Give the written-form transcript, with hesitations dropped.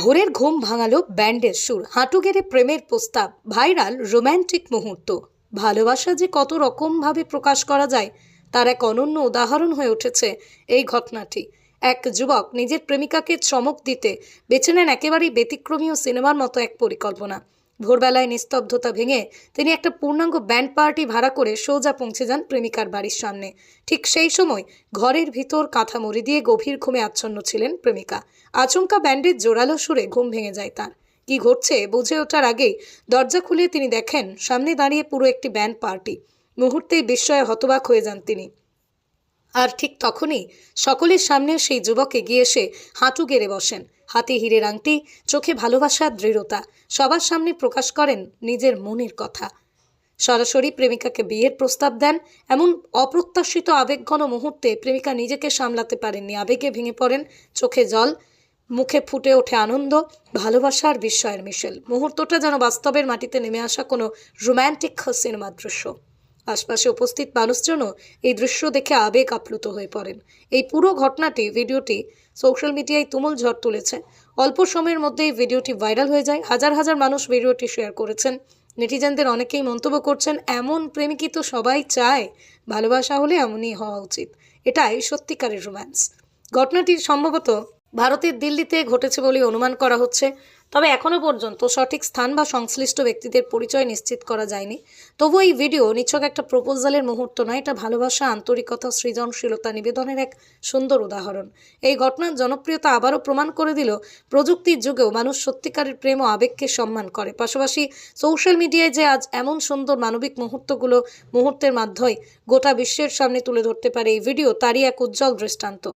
ভোরের ঘুম ভাঙালো ব্যান্ডের সুর, হাঁটু গেড়ে প্রেমের প্রস্তাব, ভাইরাল রোম্যান্টিক মুহূর্ত। ভালোবাসা যে কত রকমভাবে প্রকাশ করা যায় তার এক অনন্য উদাহরণ হয়ে উঠেছে এই ঘটনাটি। এক যুবক নিজের প্রেমিকাকে চমক দিতে বেছে নেন একেবারেই ব্যতিক্রমী ও সিনেমার মতো এক পরিকল্পনা। ভোরবেলায় নিস্তব্ধতা ভেঙে তিনি একটা পূর্ণাঙ্গ ব্যান্ড পার্টি ভাড়া করে সোজা পৌঁছে যান প্রেমিকার বাড়ির সামনে। ঠিক সেই সময় ঘরের ভিতর কাঁথা মুড়ি দিয়ে গভীর ঘুমে আচ্ছন্ন ছিলেন প্রেমিকা। আচমকা ব্যান্ডের জোরালো সুরে ঘুম ভেঙে যায় তার। কি ঘটছে বুঝে ওঠার আগেই দরজা খুলে তিনি দেখেন সামনে দাঁড়িয়ে পুরো একটি ব্যান্ড পার্টি। মুহূর্তেই বিস্ময়ে হতবাক হয়ে যান তিনি। আর ঠিক তখনই সকলের সামনে সেই যুবক এগিয়ে এসে হাঁটু গেড়ে বসেন। হাতে হীরের আংটি, চোখে ভালোবাসার দৃঢ়তা, সবার সামনে প্রকাশ করেন নিজের মনের কথা। সরাসরি প্রেমিকাকে বিয়ের প্রস্তাব দেন। এমন অপ্রত্যাশিত আবেগঘন মুহূর্তে প্রেমিকা নিজেকে সামলাতে পারেননি, আবেগে ভেঙে পড়েন। চোখে জল, মুখে ফুটে ওঠে আনন্দ, ভালোবাসার বিস্ময়ের মিশেল। মুহূর্তটা যেন বাস্তবের মাটিতে নেমে আসা কোনো রোম্যান্টিক সিনেমার দৃশ্য। আশপাশে উপস্থিত মানুষজনও এই দৃশ্য দেখে আবেগ আপ্লুত হয়ে পড়েন। এই পুরো ভিডিওটি সোশ্যাল মিডিয়ায় তুমুল ঝড় তুলেছে। অল্প সময়ের মধ্যেই ভিডিওটি ভাইরাল হয়ে যায়। হাজার হাজার মানুষ ভিডিওটি শেয়ার করেছেন। নেটিজেনদের অনেকেই মন্তব্য করছেন, এমন প্রেমিকই তো সবাই চায়, ভালোবাসা হলে এমনই হওয়া উচিত, এটাই সত্যিকারের রোম্যান্স। ঘটনাটি সম্ভবত ভারতের দিল্লিতে ঘটেছে বলে অনুমান করা হচ্ছে। তবে এখনও পর্যন্ত সঠিক স্থান বা সংশ্লিষ্ট ব্যক্তিদের পরিচয় নিশ্চিত করা যায়নি। তবুও এই ভিডিও নিছক একটা প্রপোজালের মুহূর্ত নয়, এটা ভালোবাসা, আন্তরিকতা, সৃজনশীলতা নিবেদনের এক সুন্দর উদাহরণ। এই ঘটনার জনপ্রিয়তা আবারও প্রমাণ করে দিল প্রযুক্তির যুগেও মানুষ সত্যিকারের প্রেম ও আবেগকে সম্মান করে। পাশাপাশি সোশ্যাল মিডিয়ায় যে আজ এমন সুন্দর মানবিক মুহূর্তের মাধ্যমে গোটা বিশ্বের সামনে তুলে ধরতে পারে এই ভিডিও, তারই এক উজ্জ্বল দৃষ্টান্ত।